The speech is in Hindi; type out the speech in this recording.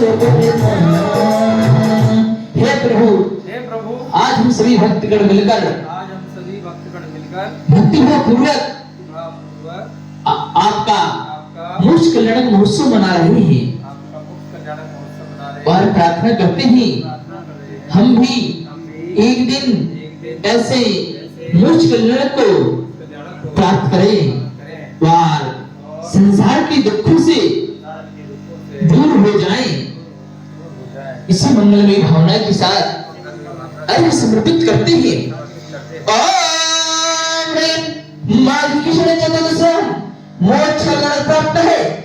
हे प्रभु, आज हम सभी भक्तगण मिलकर भक्तिपूर्वक आपका मुझ कल्याणक महोत्सव मना रहे हैं और प्रार्थना करते हैं हम भी एक दिन ऐसे मुझ कल्याण को प्राप्त करें और संसार के दुखों से दूर हो जाएं। इसी मंगलमय भावना के साथ अर्घ्य समर्पित करते हैं। ओम ह्रीं माघ कृष्ण चतुर्दशी मोक्ष कल्याण प्राप्त है।